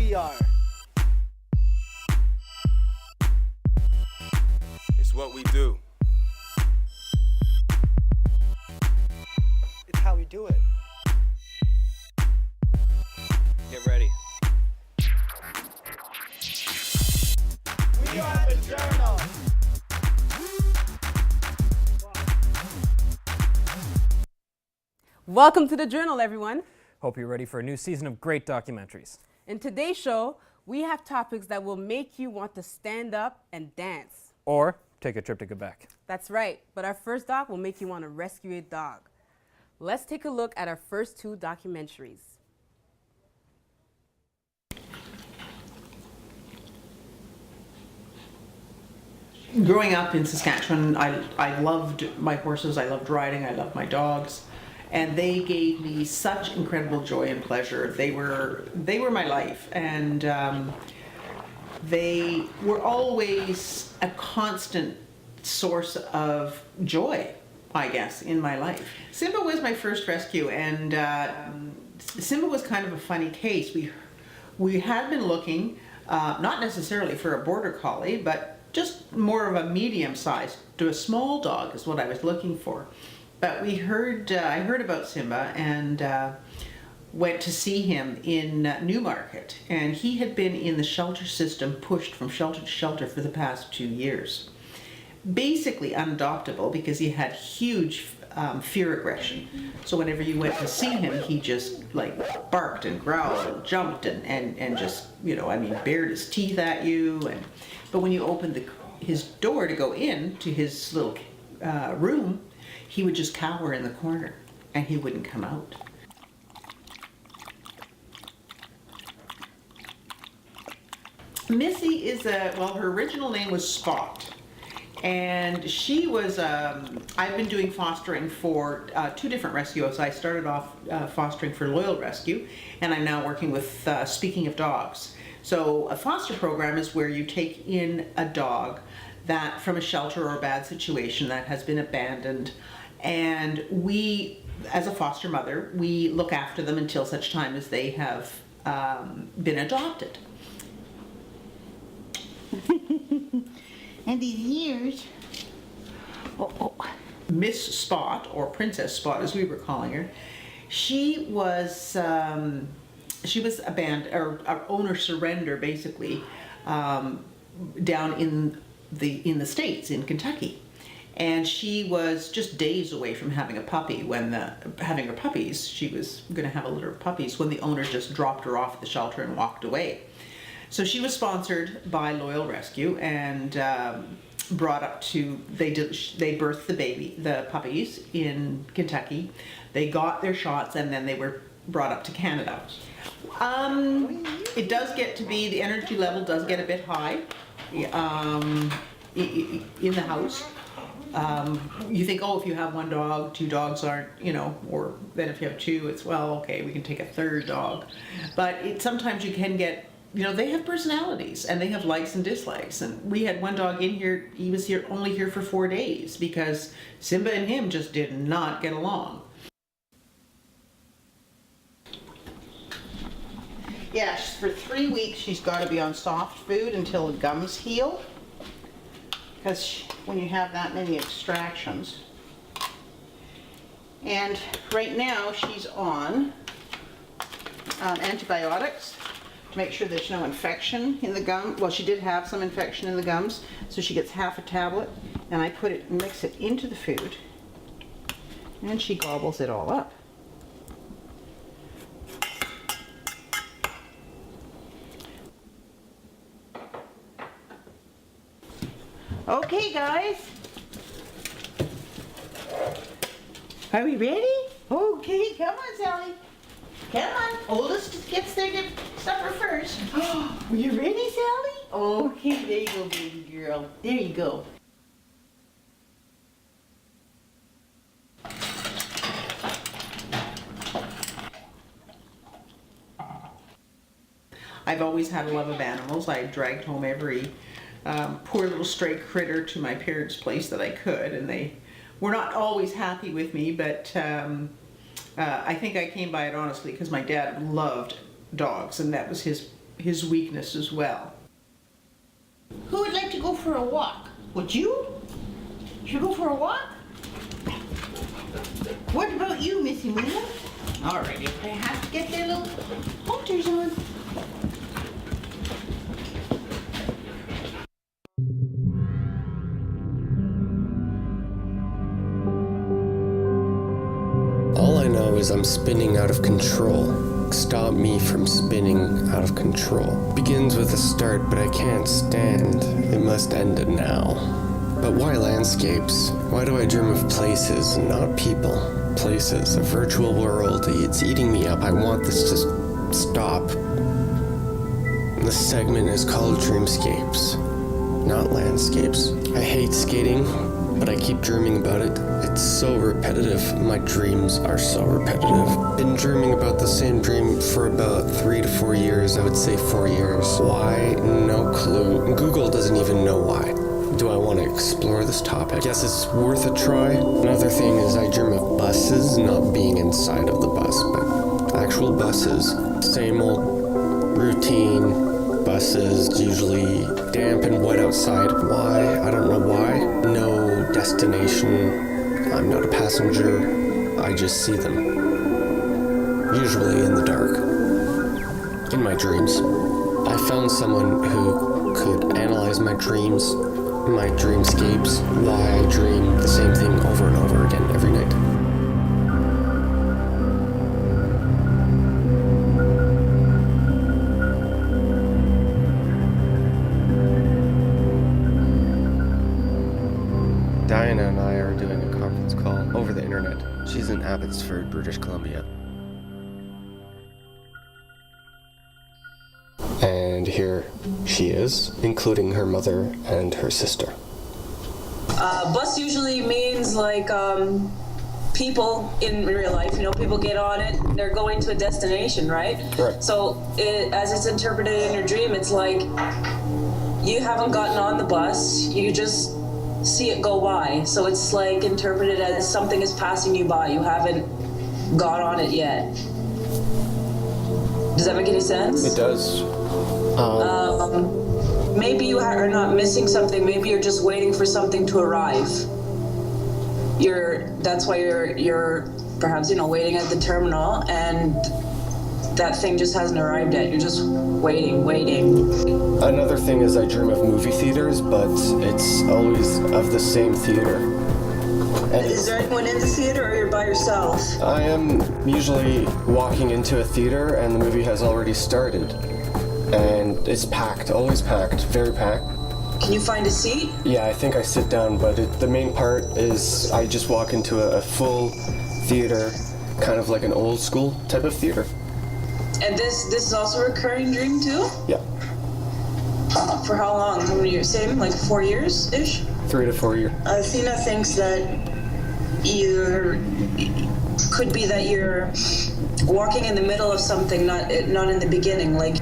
we are. It's what we do. It's how we do it. Get ready. We are the Journal. Welcome to the Journal, everyone. Hope you're ready for a new season of great documentaries. In today's show, we have topics that will make you want to stand up and dance. Or take a trip to Quebec. That's right, but our first doc will make you want to rescue a dog. Let's take a look at our first two documentaries. Growing up in Saskatchewan, I loved my horses, I loved riding, I loved my dogs, and they gave me such incredible joy and pleasure. They were my life, and they were always a constant source of joy, I guess, in my life. Simba was my first rescue, and Simba was kind of a funny case. We had been looking, not necessarily for a border collie, but just more of a medium size to a small dog is what I was looking for. But I heard about Simba and went to see him in Newmarket, and he had been in the shelter system, pushed from shelter to shelter for the past 2 years. Basically unadoptable because he had huge fear aggression. So whenever you went to see him, he just like barked and growled and jumped and just, bared his teeth at you. But when you opened his door to go in to his little room, he would just cower in the corner and he wouldn't come out. Missy is her original name was Spot. And she was, I've been doing fostering for 2 different rescues. I started off fostering for Loyal Rescue, and I'm now working with Speaking of Dogs. So a foster program is where you take in a dog that from a shelter or a bad situation that has been abandoned, and we, as a foster mother, we look after them until such time as they have been adopted. And these years, Miss Spot, or Princess Spot as we were calling her, she was abandoned, or owner surrender basically, down in the States, in Kentucky. And she was just days away from having a puppy having her puppies. She was going to have a litter of puppies when the owner just dropped her off at the shelter and walked away. So she was sponsored by Loyal Rescue and brought up to, they birthed the puppies in Kentucky. They got their shots and then they were brought up to Canada. It does get to be, the energy level does get a bit high in the house. You think, if you have 1 dog, 2 dogs aren't, or then if you have 2, it's, okay, we can take a 3rd dog. But sometimes you can get, they have personalities and they have likes and dislikes. And we had 1 dog in here, he was only here for 4 days because Simba and him just did not get along. Yeah, for 3 weeks she's got to be on soft food until the gums heal. Because when you have that many extractions. And right now she's on antibiotics to make sure there's no infection in the gum. Well, she did have some infection in the gums, so she gets half a tablet, and I mix it into the food, and she gobbles it all up. Okay, guys. Are we ready? Okay, come on, Sally. Come on. Oldest gets their supper first. Are you ready, Sally? Okay, there you go, baby girl. There you go. I've always had a love of animals. I dragged home every poor little stray critter to my parents' place that I could, and they were not always happy with me, but I think I came by it honestly because my dad loved dogs, and that was his his weakness as well. Who would like to go for a walk? Would you? Should we go for a walk? What about you, Missy Luna? All right, if they have to get their little halters on. All I know is I'm spinning out of control. Stop me from spinning out of control. Begins with a start, but I can't stand. It must end it now. But why landscapes? Why do I dream of places and not people? Places, a virtual world, it's eating me up. I want this to stop. This segment is called Dreamscapes, not landscapes. I hate skating, but I keep dreaming about it. It's so repetitive. My dreams are so repetitive. Been dreaming about the same dream for about 3 to 4 years. I would say 4 years. Why? No clue. Google doesn't even know why. Do I want to explore this topic? Guess it's worth a try. Another thing is I dream of buses, not being inside of the bus, but actual buses. Same old routine buses, usually damp and wet outside. Why? I don't know why. No destination. I'm not a passenger. I just see them. Usually in the dark. In my dreams. I found someone who could analyze my dreams, my dreamscapes, why I dream the same thing over and over again every night. Diana and I are doing a conference call over the internet. She's in Abbotsford, British Columbia. And here she is, including her mother and her sister. Bus usually means like people in real life, people get on it, they're going to a destination, right? Right. So as it's interpreted in your dream, it's like you haven't gotten on the bus, you just see it go by. So it's like interpreted as something is passing you by, you haven't got on it yet. Does that make any sense? It does. Maybe you are not missing something. Maybe you're just waiting for something to arrive. That's why you're perhaps waiting at the terminal, and that thing just hasn't arrived yet. You're just waiting. Another thing is I dream of movie theaters, but it's always of the same theater. And Is there anyone in the theater, or you're by yourself? I am usually walking into a theater and the movie has already started. And it's packed, always packed, very packed. Can you find a seat? Yeah, I think I sit down, but the main part is I just walk into a full theater, kind of like an old school type of theater. And this is also a recurring dream too? Yeah, For how long? How many years? Same, like 4 years-ish? 3 to 4 years. Athena thinks that could be that you're walking in the middle of something, not in the beginning. Like,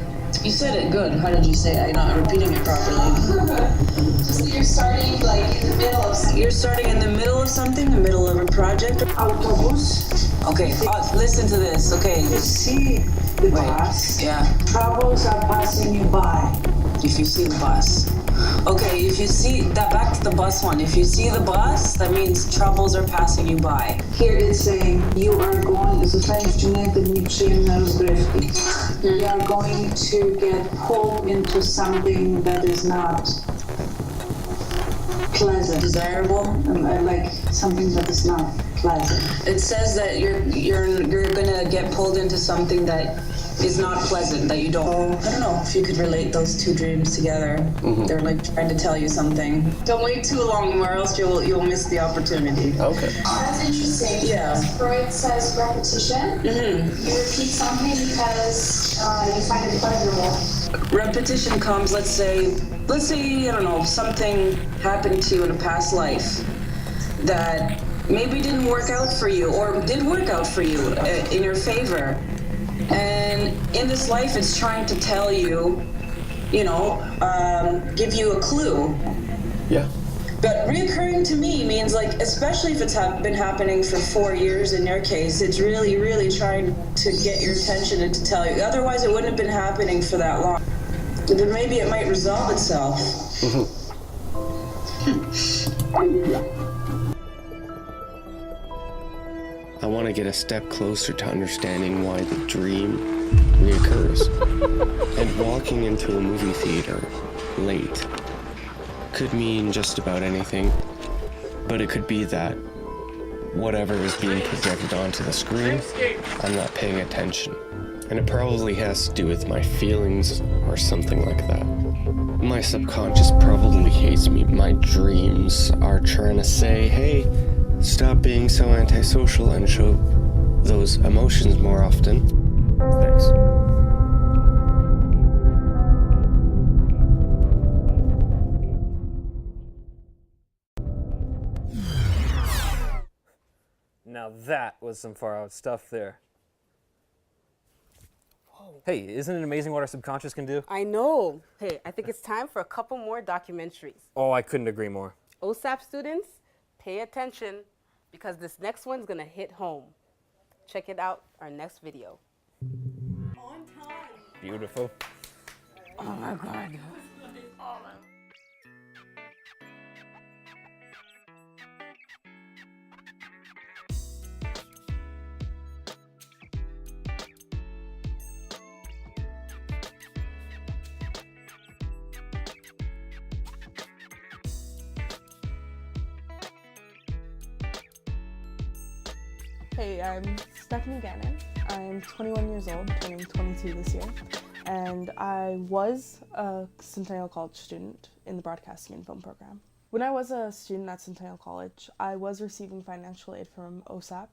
you said it good. How did you say it? I'm not repeating it properly. So you're starting like in the middle of something. You're starting in the middle of something, the middle of a project. Autobus. Okay, listen to this. Okay. You see the bus. Yeah. Troubles are passing you by. If you see the bus. Okay, if you see that, back to the bus one. If you see the bus, that means troubles are passing you by. Here it's saying you are going, zostaniesz wciągnięty w nieprzyjemne rozgrywki. You are going to get pulled into something that is not pleasant. Desirable. Like something that is not pleasant. It says that you're gonna get pulled into something that is not pleasant, that you don't. I don't know if you could relate those two dreams together. Mm-hmm. They're like trying to tell you something. Don't wait too long, or else you'll miss the opportunity. Okay. That's interesting. Yeah. Freud says repetition. Mm-hmm. You repeat something because you find it pleasurable. Repetition comes, let's say, I don't know, something happened to you in a past life that maybe didn't work out for you, or did work out for you in your favor. And in this life, it's trying to tell you, give you a clue. Yeah. But reoccurring to me means, like, especially if it's been happening for 4 years in your case, it's really, really trying to get your attention and to tell you. Otherwise, it wouldn't have been happening for that long. Then maybe it might resolve itself. I want to get a step closer to understanding why the dream reoccurs. And walking into a movie theater late could mean just about anything, but it could be that whatever is being projected onto the screen, I'm not paying attention. And it probably has to do with my feelings or something like that. My subconscious probably hates me. My dreams are trying to say, hey, stop being so antisocial and show those emotions more often. Thanks. Now that was some far out stuff there. Hey, isn't it amazing what our subconscious can do? I know. Hey, I think it's time for a couple more documentaries. Oh, I couldn't agree more. OSAP students, pay attention because this next one's gonna hit home. Check it out, our next video. On time. Beautiful. Oh my God. Hey, I'm Stephanie Gannon. I'm 21 years old, turning 22 this year, and I was a Centennial College student in the Broadcasting and Film program. When I was a student at Centennial College, I was receiving financial aid from OSAP.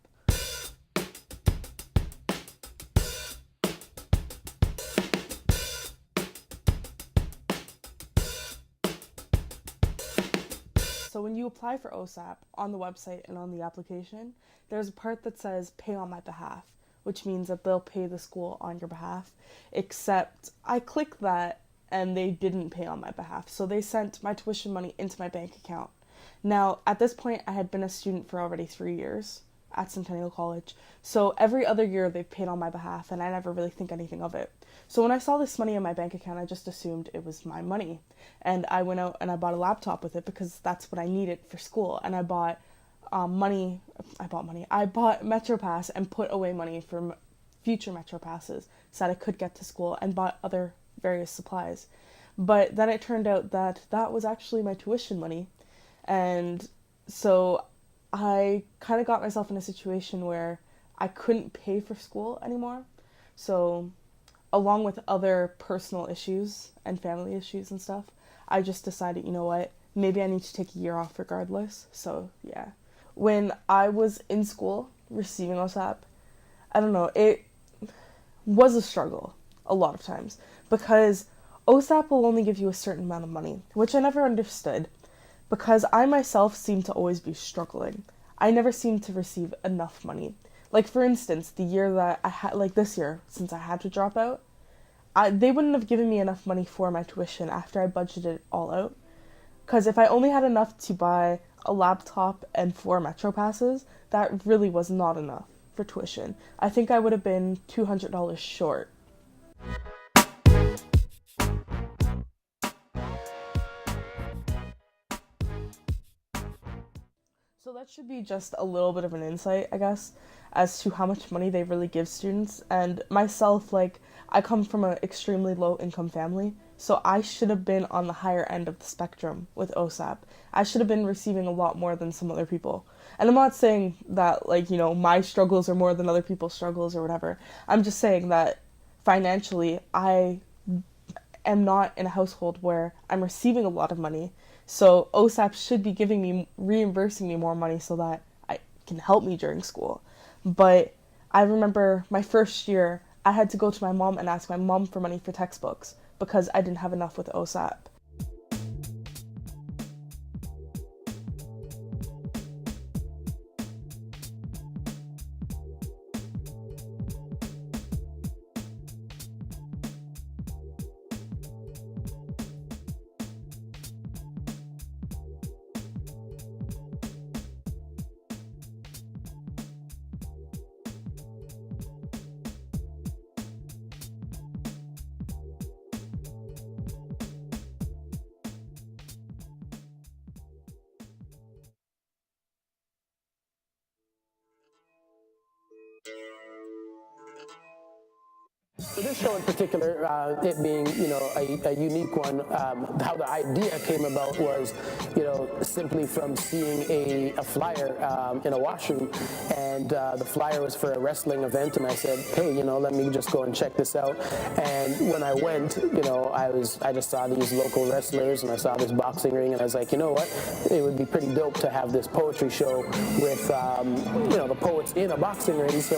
So when you apply for OSAP on the website and on the application, there's a part that says pay on my behalf, which means that they'll pay the school on your behalf, except I clicked that and they didn't pay on my behalf. So they sent my tuition money into my bank account. Now, at this point, I had been a student for already 3 years at Centennial College. So every other year they've paid on my behalf and I never really think anything of it. So when I saw this money in my bank account, I just assumed it was my money. And I went out and I bought a laptop with it because that's what I needed for school. And I bought I bought MetroPass and put away money for future MetroPasses so that I could get to school, and bought other various supplies. But then it turned out that that was actually my tuition money. And so I kind of got myself in a situation where I couldn't pay for school anymore. So along with other personal issues and family issues and stuff, I just decided, you know what, maybe I need to take a year off regardless. So yeah. When I was in school receiving OSAP, I don't know, it was a struggle a lot of times because OSAP will only give you a certain amount of money, which I never understood because I myself seem to always be struggling. I never seem to receive enough money. Like, for instance, the year that I had, like this year, since I had to drop out, they wouldn't have given me enough money for my tuition after I budgeted it all out. Because if I only had enough to buy a laptop and 4 MetroPasses, that really was not enough for tuition. I think I would have been $200 short. So that should be just a little bit of an insight, I guess, as to how much money they really give students. And myself, like, I come from an extremely low income family, so I should have been on the higher end of the spectrum with OSAP. I should have been receiving a lot more than some other people. And I'm not saying that, like, you know, my struggles are more than other people's struggles or whatever. I'm just saying that financially, I am not in a household where I'm receiving a lot of money. So OSAP should be reimbursing me more money so that I can help me during school. But I remember my first year, I had to go to my mom and ask my mom for money for textbooks because I didn't have enough with OSAP. For this show in particular, it being, a unique one, how the idea came about was, simply from seeing a flyer in a washroom, and the flyer was for a wrestling event, and I said, hey, let me just go and check this out. And when I went, I just saw these local wrestlers, and I saw this boxing ring, and I was like, you know what, it would be pretty dope to have this poetry show with, the poets in a boxing ring. So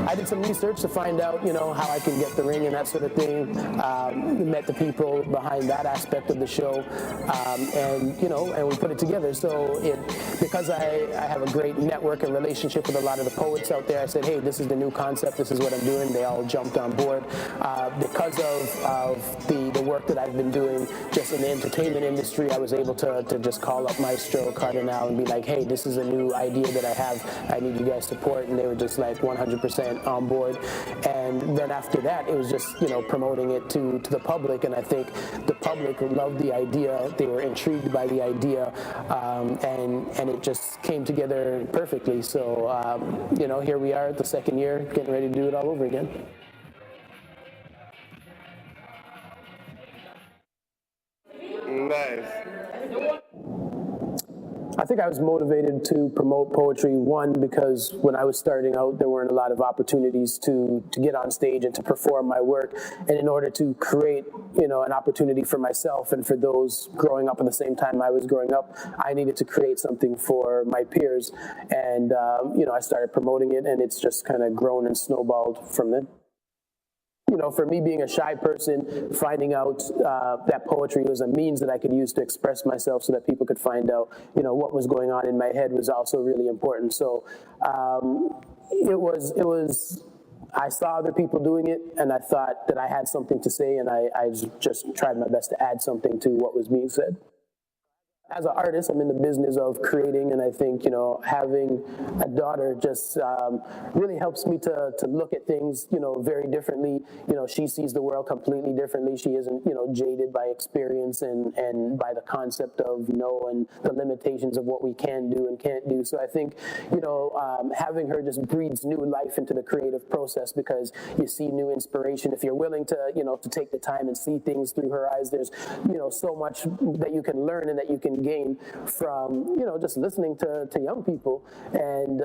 I did some research to find out, how I can get the ring and that sort of thing. Met the people behind that aspect of the show, and we put it together. So because I have a great network and relationship with a lot of the poets out there, I said, hey, this is the new concept, this is what I'm doing. They all jumped on board. Because of the work that I've been doing just in the entertainment industry, I was able to just call up Maestro Cardinal and be like, hey, this is a new idea that I have, I need you guys' support, and they were just like 100% on board. And then after that, it was just, promoting it to the public, and I think the public loved the idea, they were intrigued by the idea, and it just came together perfectly. So, here we are, the second year, getting ready to do it all over again. Nice. I think I was motivated to promote poetry, one, because when I was starting out, there weren't a lot of opportunities to get on stage and to perform my work. And in order to create, an opportunity for myself and for those growing up at the same time I was growing up, I needed to create something for my peers. And, I started promoting it, and it's just kind of grown and snowballed from then. For me being a shy person, finding out that poetry was a means that I could use to express myself so that people could find out, what was going on in my head was also really important. So I saw other people doing it, and I thought that I had something to say, and I just tried my best to add something to what was being said. As an artist, I'm in the business of creating, and I think, having a daughter just really helps me to look at things, very differently. She sees the world completely differently. She isn't, jaded by experience and by the concept of and the limitations of what we can do and can't do. So I think, having her just breathes new life into the creative process, because you see new inspiration. If you're willing to, to take the time and see things through her eyes, there's, so much that you can learn and that you can gain from, just listening to young people. And,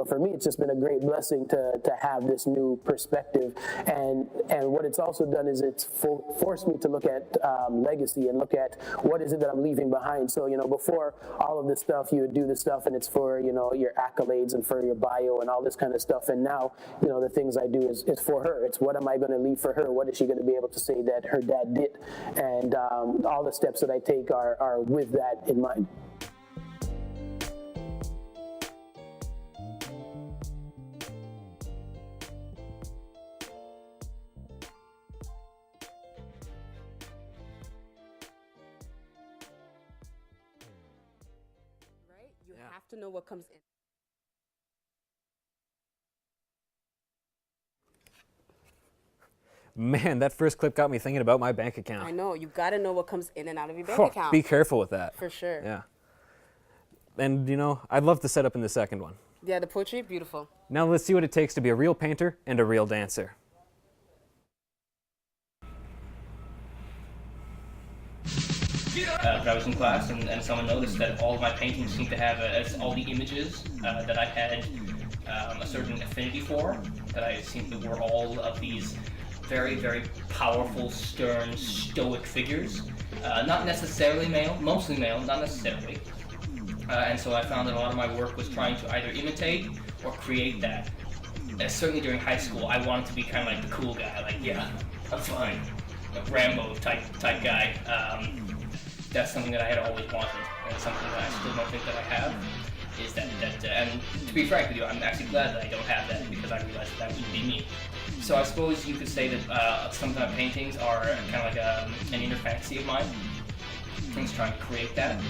for me, it's just been a great blessing to have this new perspective. And what it's also done is it's forced me to look at legacy and look at what is it that I'm leaving behind. So, before all of this stuff, you would do this stuff and it's for, your accolades and for your bio and all this kind of stuff. And now, the things I do is for her. It's what am I going to leave for her? What is she going to be able to say that her dad did? And all the steps that I take are with that in mind. Right? You have to know what comes in. Man, that first clip got me thinking about my bank account. I know. You got to know what comes in and out of your bank account. Be careful with that. For sure. Yeah. And, I'd love the setup in the second one. Yeah, the poetry, beautiful. Now let's see what it takes to be a real painter and a real dancer. I was in class and someone noticed that all of my paintings seemed to have all the images that I had a certain affinity for, that I seemed to were all of these very, very powerful, stern, stoic figures. Not necessarily male, mostly male, not necessarily. And so I found that a lot of my work was trying to either imitate or create that. Certainly during high school, I wanted to be kind of like the cool guy, like, yeah, I'm fine, a Rambo type guy. That's something that I had always wanted, and something that I still don't think that I have, is that and to be frank with you, I'm actually glad that I don't have that, because I realized that wouldn't be me. So I suppose you could say that some of my paintings are kind of like an inner fantasy of mine. Things trying to create that.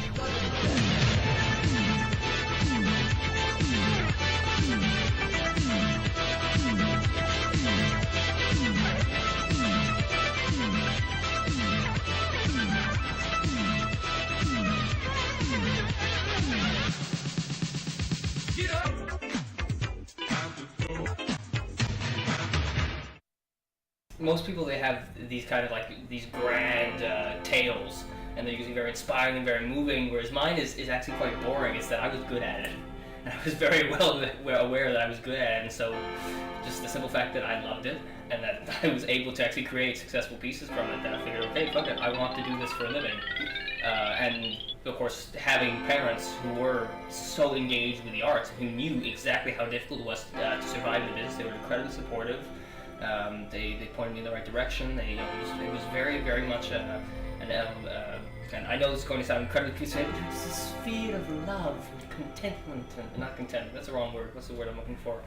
Most people, they have these kind of like these grand tales, and they're usually very inspiring and very moving, whereas mine is actually quite boring. It's that I was good at it. And I was very well aware that I was good at it, and so just the simple fact that I loved it and that I was able to actually create successful pieces from it, then I figured, okay, fuck it, I want to do this for a living. And of course, having parents who were so engaged with the arts, who knew exactly how difficult it was to survive in the business, they were incredibly supportive. They pointed me in the right direction. It was very, very much and I know this is going to sound incredibly cliche, but it's a sphere of love and contentment, and not contentment, that's the wrong word. What's the word I'm looking for?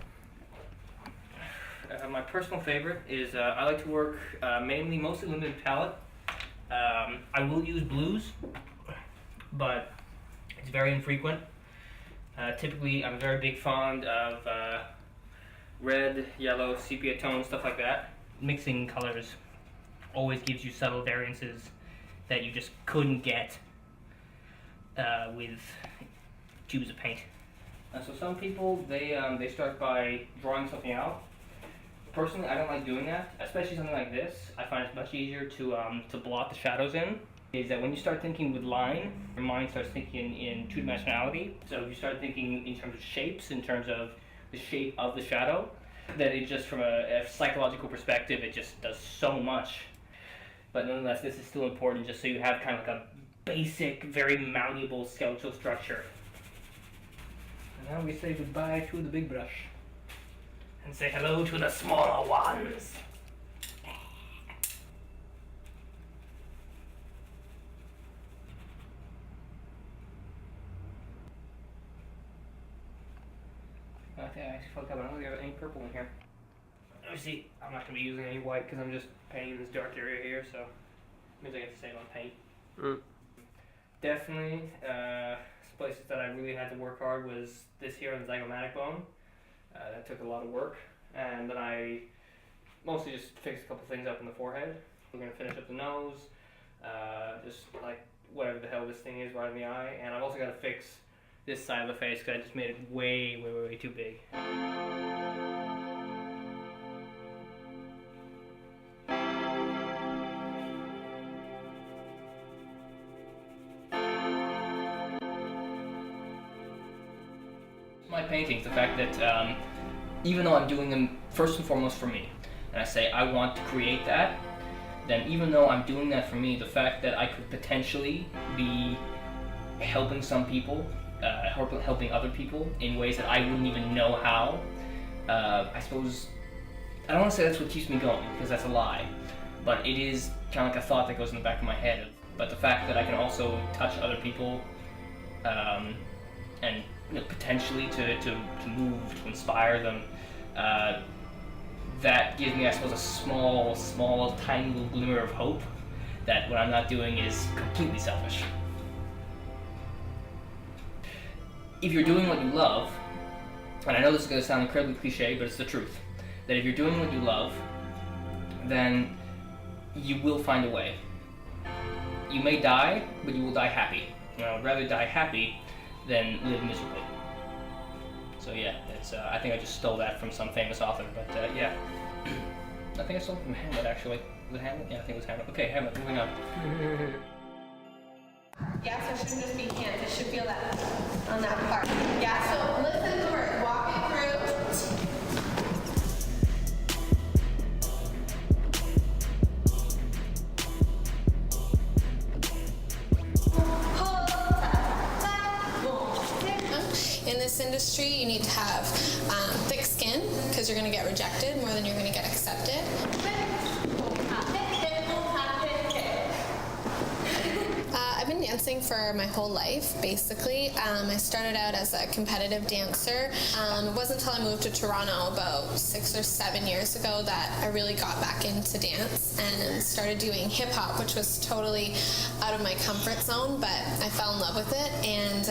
My personal favorite is I like to work mostly limited palette. I will use blues, but it's very infrequent. Typically, I'm a very big fond of red, yellow, sepia tones, stuff like that. Mixing colors always gives you subtle variances that you just couldn't get with tubes of paint. So some people, they start by drawing something out. Personally, I don't like doing that, especially something like this. I find it's much easier to blot the shadows in. Is that when you start thinking with line, your mind starts thinking in two-dimensionality. So if you start thinking in terms of shapes, in terms of the shape of the shadow, that it just, from a psychological perspective, it just does so much. But nonetheless, this is still important just so you have kind of like a basic, very malleable skeletal structure. And now we say goodbye to the big brush. And say hello to the smaller ones. I think I actually fucked up. I don't think I have any purple in here. Let me see. I'm not going to be using any white because I'm just painting this dark area here, so it means I get to save on paint. Definitely, some places that I really had to work hard was this here on the zygomatic bone. That took a lot of work, and then I mostly just fixed a couple things up in the forehead. We're going to finish up the nose, just like whatever the hell this thing is right in the eye, and I've also got to fix this side of the face because I just made it way, way, way, way too big. My paintings, the fact that even though I'm doing them first and foremost for me, and I say I want to create that, then even though I'm doing that for me, the fact that I could potentially be helping some people, helping other people in ways that I wouldn't even know how, I suppose, I don't want to say that's what keeps me going, because that's a lie, but it is kind of like a thought that goes in the back of my head. But the fact that I can also touch other people, and potentially to move, to inspire them, that gives me, I suppose, a small, tiny little glimmer of hope that what I'm not doing is completely selfish. If you're doing what you love, and I know this is going to sound incredibly cliche, but it's the truth, that if you're doing what you love, then you will find a way. You may die, but you will die happy. I'd rather die happy than live miserably. So yeah, it's I think I just stole that from some famous author, but yeah. I think I stole it from Hamlet, actually. Was it Hamlet? Yeah, I think it was Hamlet. Okay, Hamlet, moving on. Yeah, so it shouldn't just be hands, it should feel that on that part. Yeah, so listen to her, walk it through. In this industry, you need to have thick skin because you're going to get rejected more than you're going to get accepted. I've been dancing for my whole life, basically. I started out as a competitive dancer. It wasn't until I moved to Toronto about 6 or 7 years ago that I really got back into dance and started doing hip-hop, which was totally out of my comfort zone, but I fell in love with it, and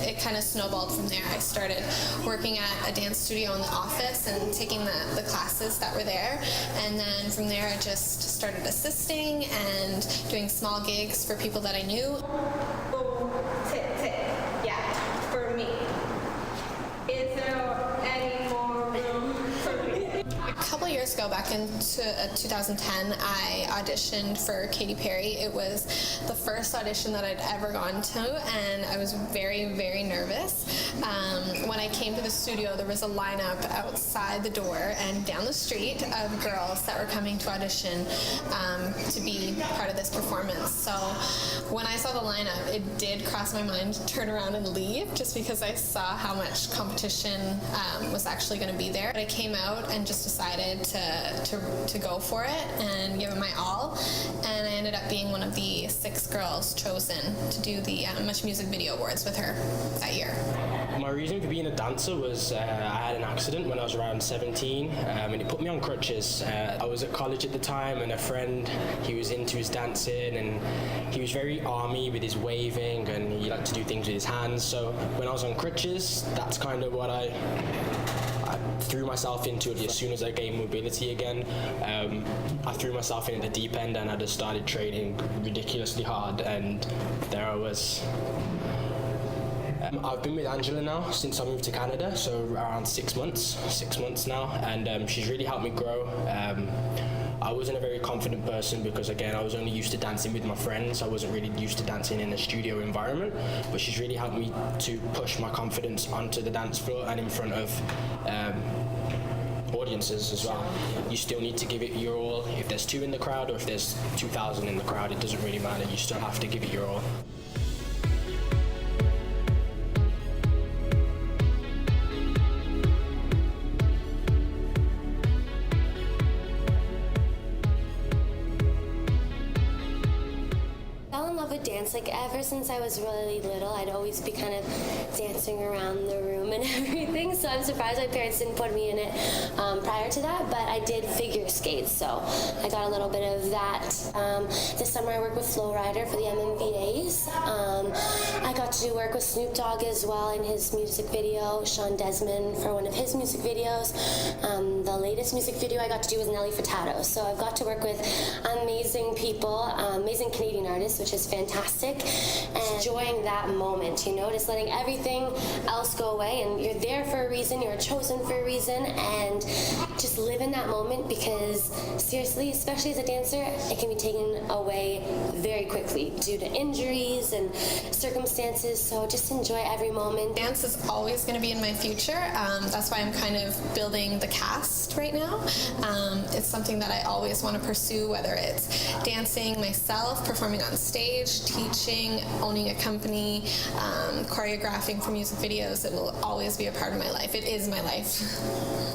it kind of snowballed from there. I started working at a dance studio in the office and taking the classes that were there, and then from there I just started assisting and doing small gigs for people that I knew. Yeah, for me. Is there any more room for me? A couple years years ago, back in 2010, I auditioned for Katy Perry. It was the first audition that I'd ever gone to, and I was very, very nervous. When I came to the studio, there was a lineup outside the door and down the street of girls that were coming to audition to be part of this performance. So when I saw the lineup, it did cross my mind to turn around and leave, just because I saw how much competition was actually going to be there. But I came out and just decided to go for it and give it my all, and I ended up being one of the 6 girls chosen to do the Much Music Video Awards with her that year. My reason for being a dancer was I had an accident when I was around 17, and it put me on crutches. I was at college at the time, and a friend, he was into his dancing, and he was very army with his waving, and he liked to do things with his hands. So when I was on crutches, that's kind of what I threw myself into it. As soon as I gained mobility again, I threw myself into the deep end, and I just started training ridiculously hard, and there I was. I've been with Angela now since I moved to Canada, so around 6 months now, and she's really helped me grow. I wasn't a very confident person because, again, I was only used to dancing with my friends. I wasn't really used to dancing in a studio environment, but she's really helped me to push my confidence onto the dance floor and in front of audiences as well. You still need to give it your all. If there's 2 in the crowd or if there's 2,000 in the crowd, it doesn't really matter. You still have to give it your all. Dance, like ever since I was really little, I'd always be kind of dancing around the room and everything, so I'm surprised my parents didn't put me in it prior to that, but I did figure skates, so I got a little bit of that. This summer I worked with Flo Rida for the MMVAs. I got to do work with Snoop Dogg as well in his music video, Sean Desmond for one of his music videos. The latest music video I got to do was Nelly Furtado, so I've got to work with amazing people, amazing Canadian artists, which is fantastic, and enjoying that moment, you know, just letting everything else go away, and you're there for a reason, you're chosen for a reason, and just live in that moment, because seriously, especially as a dancer, it can be taken away very quickly due to injuries and circumstances, so just enjoy every moment. Dance is always going to be in my future. That's why I'm kind of building the cast right now. It's something that I always want to pursue, whether it's dancing myself, performing on stage, teaching, owning a company, choreographing for music videos. It will always be a part of my life. It is my life.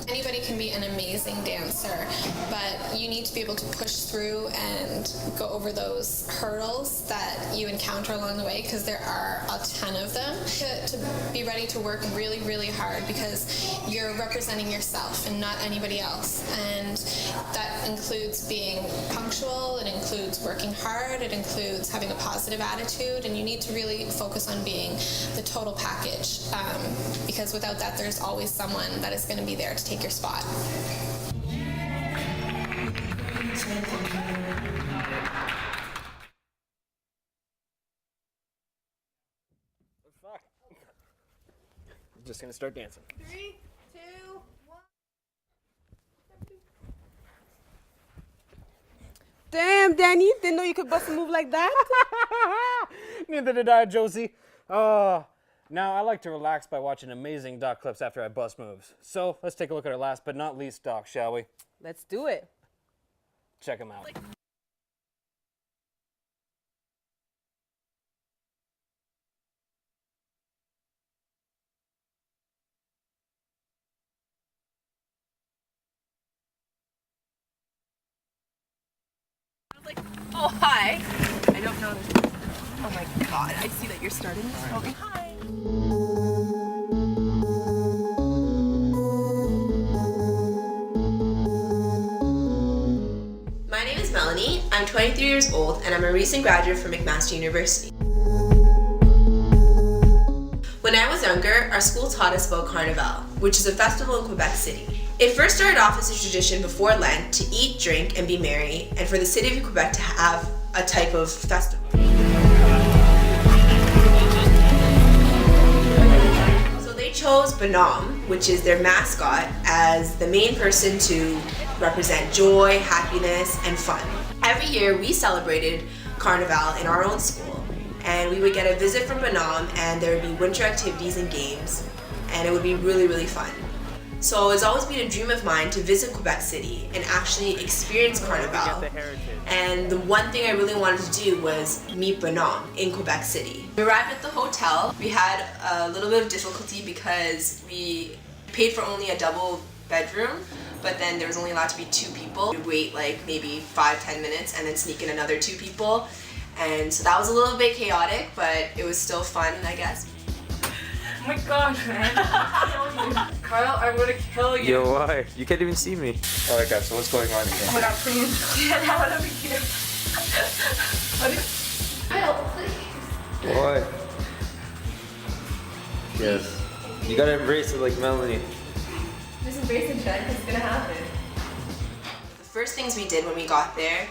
Anybody can be an amazing dancer, but you need to be able to push through and go over those hurdles that you encounter along the way, because there are a ton of them. To be ready to work really, really hard, because you're representing yourself and not anybody else. And that includes being punctual, it includes working hard, it includes having a positive attitude, and you need to really focus on being the total package, because without that, there's always someone that is going to be there to take your spot. I'm just gonna start dancing. 3, 2, 1. Damn, Danny, didn't know you could bust a move like that. Neither did I, Josie. Now I like to relax by watching amazing doc clips after I bust moves. So let's take a look at our last but not least doc, shall we? Let's do it. Check them out. Oh, hi. I don't know this. Oh my god, I see that you're starting this. Okay, hi. My name is Melanie. I'm 23 years old and I'm a recent graduate from McMaster University. When I was younger, our school taught us about Carnival, which is a festival in Quebec City. It first started off as a tradition before Lent to eat, drink, and be merry, and for the city of Quebec to have a type of festival. So they chose Bonhomme, which is their mascot, as the main person to represent joy, happiness, and fun. Every year we celebrated Carnival in our own school, and we would get a visit from Bonhomme, and there would be winter activities and games, and it would be really, really fun. So it's always been a dream of mine to visit Quebec City and actually experience Carnival. And the one thing I really wanted to do was meet Bonhomme in Quebec City. We arrived at the hotel. We had a little bit of difficulty because we paid for only a double bedroom, but then there was only allowed to be 2 people. We'd wait like maybe 5-10 minutes and then sneak in another 2 people. And so that was a little bit chaotic, but it was still fun, I guess. Oh my gosh, man. Kyle, I'm gonna kill you. Yo, why? You can't even see me. Alright guys, so what's going on here? Oh my god, please get out of here. Kyle, please. Why? Yes. You gotta embrace it like Melanie. Just embrace it, Jen, because it's gonna happen. The first things we did when we got there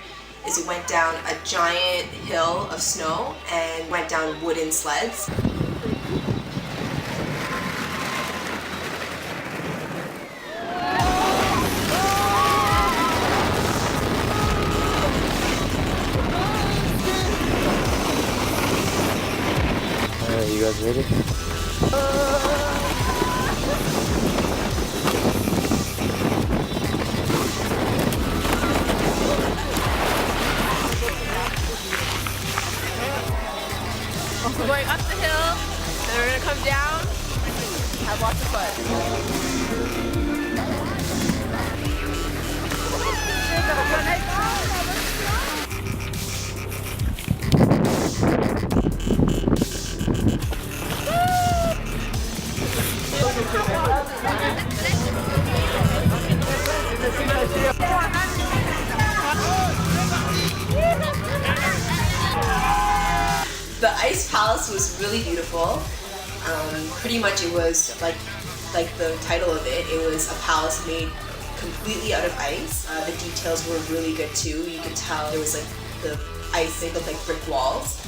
is we went down a giant hill of snow and went down wooden sleds. You guys ready? We're going up the hill, then we're gonna come down, have lots of fun. The Ice Palace was really beautiful. Pretty much it was like the title of it. It was a palace made completely out of ice. The details were really good too. You could tell there was like the ice, they looked like brick walls.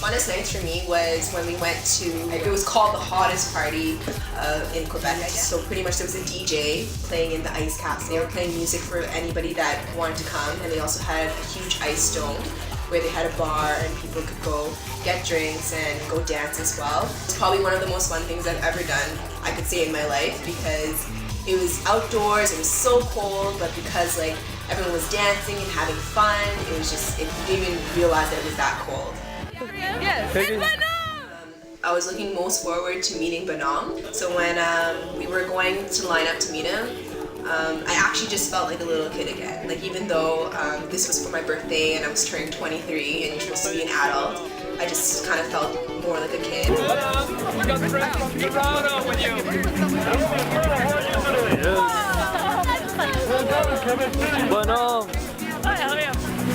One of the funnest nights for me was when we went to, it was called the hottest party in Quebec. So pretty much there was a DJ playing in the ice caps. They were playing music for anybody that wanted to come, and they also had a huge ice dome where they had a bar and people could go get drinks and go dance as well. It's probably one of the most fun things I've ever done, I could say, in my life, because it was outdoors, it was so cold, but because like everyone was dancing and having fun, it was just, you didn't even realize that it was that cold. Yes. It's Bonhomme! I was looking most forward to meeting Bonhomme. So when we were going to line up to meet him, I actually just felt like a little kid again. Like even though this was for my birthday and I was turning 23 and you're supposed to be an adult, I just kind of felt more like a kid. We got friends from Toronto with you. Bonhomme!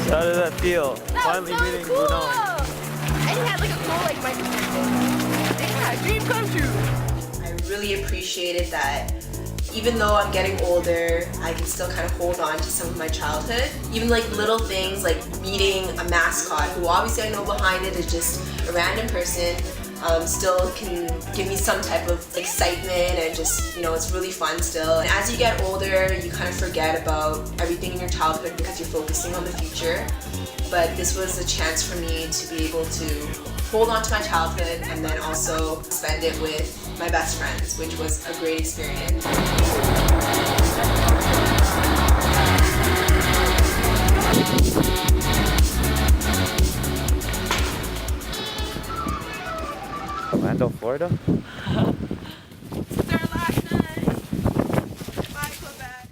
How did that feel? Finally meeting Bonhomme. And he had like a cool like microphone. Yeah, dream come true. I really appreciated that even though I'm getting older, I can still kind of hold on to some of my childhood. Even like little things like meeting a mascot, who obviously I know behind it is just a random person, still can give me some type of excitement and just, you know, it's really fun still. And as you get older, you kind of forget about everything in your childhood because you're focusing on the future. But this was a chance for me to be able to hold on to my childhood and then also spend it with my best friends, which was a great experience. Orlando, Florida? It's our last night. Bye, Quebec.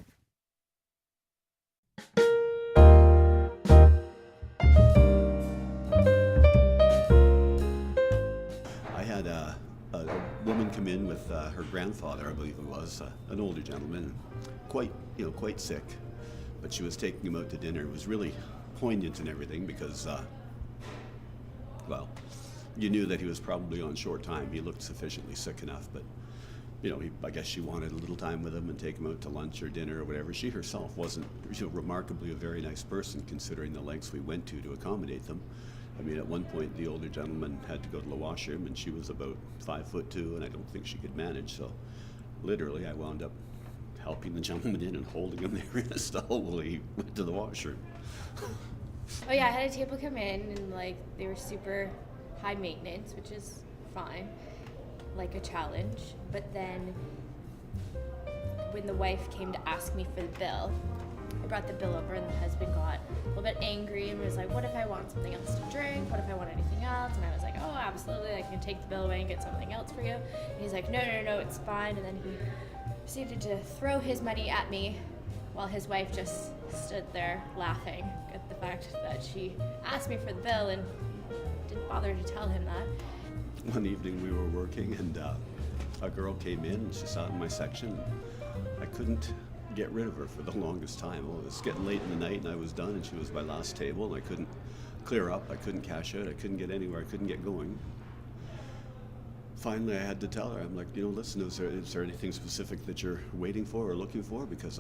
I had a woman come in with her grandfather, I believe it was, an older gentleman, quite sick, but she was taking him out to dinner. It was really poignant and everything because, well, you knew that he was probably on short time. He looked sufficiently sick enough, but I guess she wanted a little time with him and take him out to lunch or dinner or whatever. She herself wasn't remarkably a very nice person considering the lengths we went to accommodate them. I mean, at one point, the older gentleman had to go to the washroom, and she was about 5'2", and I don't think she could manage. So, literally, I wound up helping the gentleman in and holding him there in a stall while he went to the washroom. Oh yeah, I had a table come in, and like they were super high maintenance, which is fine, like a challenge. But then when the wife came to ask me for the bill, I brought the bill over, and the husband got a little bit angry and was like, what if I want something else to drink? What if I want anything else? And I was like, oh, absolutely, I can take the bill away and get something else for you. And he's like, no, it's fine. And then he proceeded to throw his money at me while his wife just stood there laughing at the fact that she asked me for the bill and didn't bother to tell him that. One evening we were working, and a girl came in, and she sat in my section. I couldn't get rid of her for the longest time. Well, it was getting late in the night, and I was done, and she was my last table, and I couldn't clear up, I couldn't cash out, I couldn't get anywhere, I couldn't get going. Finally, I had to tell her, I'm like, listen, is there anything specific that you're waiting for or looking for? Because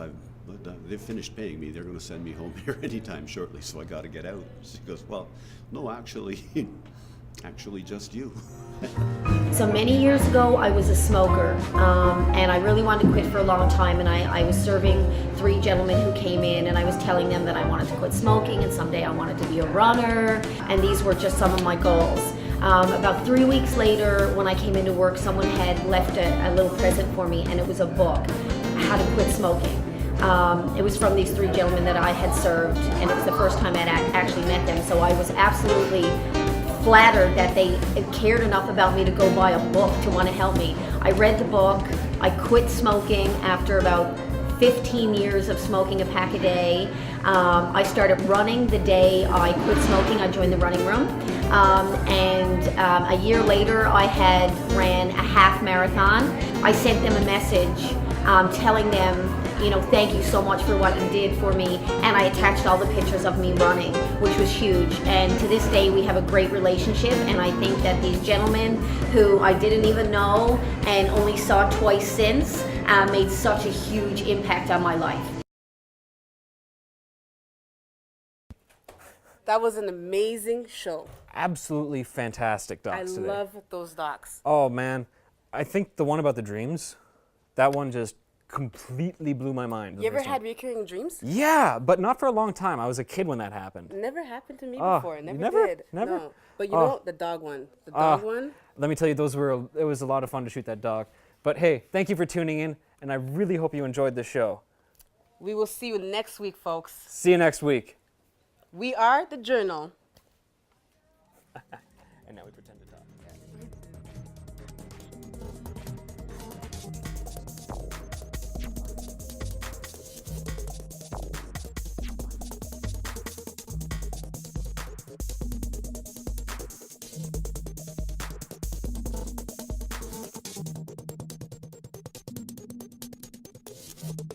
they've finished paying me. They're going to send me home here anytime shortly, so I got to get out. She goes, well, no, actually just you. So many years ago, I was a smoker, and I really wanted to quit for a long time, and I was serving 3 gentlemen who came in, and I was telling them that I wanted to quit smoking, and someday I wanted to be a runner, and these were just some of my goals. About 3 weeks later, when I came into work, someone had left a little present for me, and it was a book, How to Quit Smoking. It was from these 3 gentlemen that I had served, and it was the first time I'd actually met them, so I was absolutely flattered that they cared enough about me to go buy a book to want to help me. I read the book, I quit smoking after about 15 years of smoking a pack a day. I started running the day I quit smoking. I joined the running room. And a year later, I had ran a half marathon. I sent them a message telling them, thank you so much for what you did for me. And I attached all the pictures of me running, which was huge. And to this day, we have a great relationship. And I think that these gentlemen who I didn't even know and only saw twice since made such a huge impact on my life. That was an amazing show. Absolutely fantastic docs today. I love those docs. Oh man, I think the one about the dreams, that one just completely blew my mind. You ever had recurring dreams? Yeah, but not for a long time. I was a kid when that happened. Never happened to me before. Never Did. Never? No. But you know the dog one. The dog one. Let me tell you, it was a lot of fun to shoot that dog. But hey, thank you for tuning in, and I really hope you enjoyed the show. We will see you next week, folks. See you next week. We are The Journal. And now we pretend to talk. Yeah.